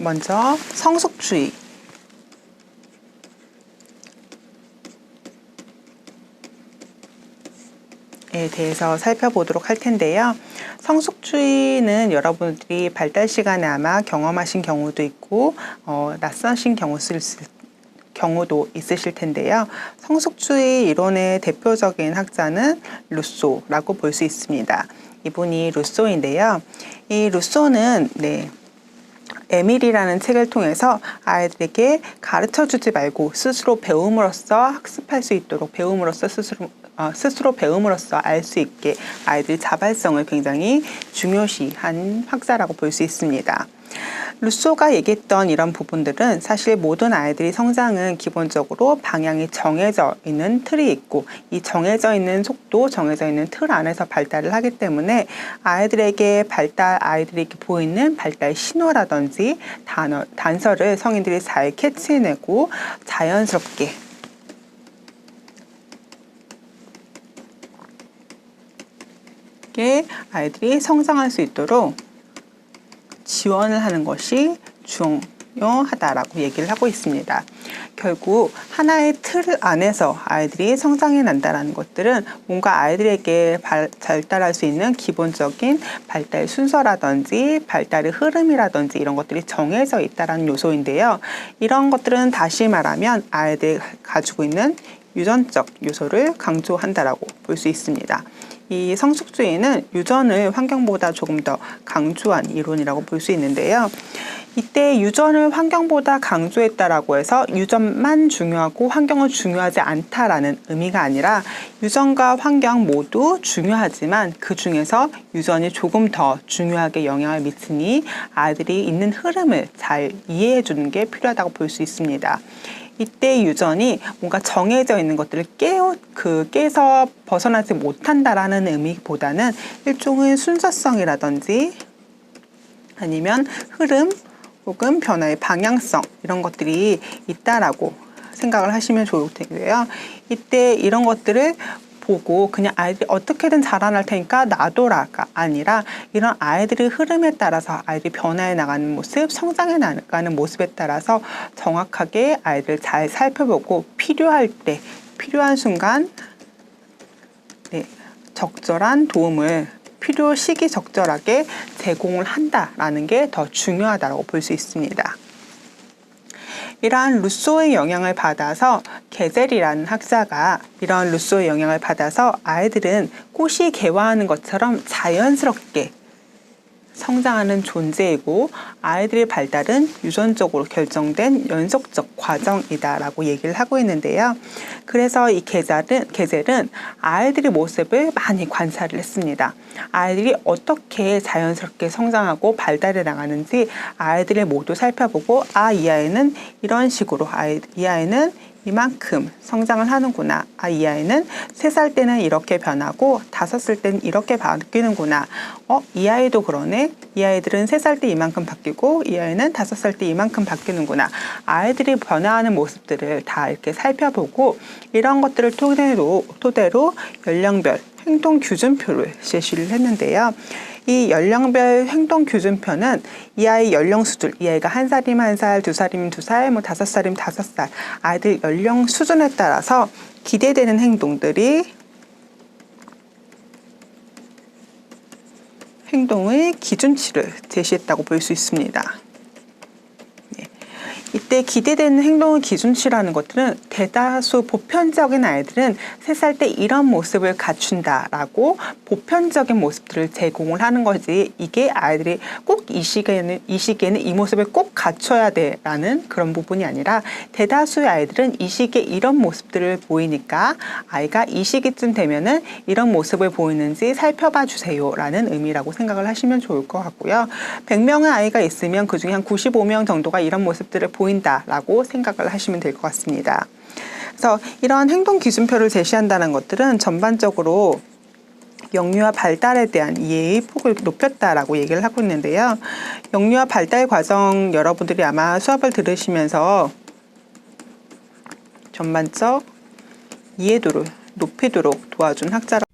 먼저 성숙주의. 에 대해서 살펴보도록 할 텐데요. 성숙주의는 여러분들이 발달 시간에 아마 경험하신 경우도 있고 낯서신 경우도 있으실 텐데요. 성숙주의 이론의 대표적인 학자는 루소라고 볼 수 있습니다. 이분이 루소인데요. 이 루소는 에밀이라는 책을 통해서 아이들에게 가르쳐주지 말고 스스로 배움으로써 학습할 수 있도록 배움으로써 스스로 배움으로써 알 수 있게 아이들 자발성을 굉장히 중요시한 학자라고 볼 수 있습니다. 루소가 얘기했던 이런 부분들은 사실 모든 아이들이 성장은 기본적으로 방향이 정해져 있는 틀이 있고 이 정해져 있는 속도, 정해져 있는 틀 안에서 발달을 하기 때문에 아이들이 보이는 발달 신호라든지 단서를 성인들이 잘 캐치해내고 자연스럽게 아이들이 성장할 수 있도록 지원을 하는 것이 중요하다라고 얘기를 하고 있습니다. 결국 하나의 틀 안에서 아이들이 성장해 난다는 것들은 뭔가 아이들에게 발달할 수 있는 기본적인 발달 순서라든지 발달의 흐름이라든지 이런 것들이 정해져 있다는 요소인데요. 이런 것들은 다시 말하면 아이들이 가지고 있는 유전적 요소를 강조한다라고 볼 수 있습니다. 이 성숙주의는 유전을 환경보다 조금 더 강조한 이론이라고 볼 수 있는데요. 이때 유전을 환경보다 강조했다라고 해서 유전만 중요하고 환경은 중요하지 않다라는 의미가 아니라 유전과 환경 모두 중요하지만 그 중에서 유전이 조금 더 중요하게 영향을 미치니 아이들이 있는 흐름을 잘 이해해 주는 게 필요하다고 볼 수 있습니다. 이때 유전이 뭔가 정해져 있는 것들을 깨서 벗어나지 못한다라는 의미보다는 일종의 순서성이라든지 아니면 흐름 혹은 변화의 방향성 이런 것들이 있다라고 생각을 하시면 좋을 텐데요. 이때 이런 것들을 보고 그냥 아이들이 어떻게든 자라날 테니까 놔둬라가 아니라 이런 아이들의 흐름에 따라서 아이들이 변화해 나가는 모습, 성장해 나가는 모습에 따라서 정확하게 아이들을 잘 살펴보고 필요할 때, 필요한 순간 적절한 도움을 필요 시기 적절하게 제공을 한다라는 게 더 중요하다고 볼 수 있습니다. 이러한 루소의 영향을 받아서 게젤이라는 학자가 이런 루소의 영향을 받아서 아이들은 꽃이 개화하는 것처럼 자연스럽게 성장하는 존재이고 아이들의 발달은 유전적으로 결정된 연속적 과정이다라고 얘기를 하고 있는데요. 그래서 이 게젤은 아이들의 모습을 많이 관찰을 했습니다. 아이들이 어떻게 자연스럽게 성장하고 발달해 나가는지 아이들을 모두 살펴보고 이 아이는 이런 식으로 이 아이는 이만큼 성장을 하는구나. 이 아이는 3살 때는 이렇게 변하고 5살 때는 이렇게 바뀌는구나. 이 아이도 그러네. 이 아이들은 3살 때 이만큼 바뀌고 이 아이는 5살 때 이만큼 바뀌는구나. 아이들이 변화하는 모습들을 다 이렇게 살펴보고 이런 것들을 토대로 연령별 행동 규준표를 제시를 했는데요. 이 연령별 행동 규준표는 이 아이 연령 수준, 이 아이가 1살이면 1살, 2살이면 2살, 5살이면 5살 아이들 연령 수준에 따라서 기대되는 행동의 기준치를 제시했다고 볼 수 있습니다. 이때 기대되는 행동의 기준치라는 것들은 대다수 보편적인 아이들은 3살 때 이런 모습을 갖춘다라고 보편적인 모습들을 제공을 하는 거지 이게 아이들이 꼭 이 시기에는 이 모습을 꼭 갖춰야 돼라는 그런 부분이 아니라 대다수의 아이들은 이 시기에 이런 모습들을 보이니까 아이가 이 시기쯤 되면은 이런 모습을 보이는지 살펴봐 주세요라는 의미라고 생각을 하시면 좋을 것 같고요. 100명의 아이가 있으면 그중에 한 95명 정도가 이런 모습들을 보인다라고 생각을 하시면 될 것 같습니다. 그래서 이런 행동 기준표를 제시한다는 것들은 전반적으로 영유아 발달에 대한 이해의 폭을 높였다라고 얘기를 하고 있는데요. 영유아 발달 과정 여러분들이 아마 수업을 들으시면서 전반적 이해도를 높이도록 도와준 학자라고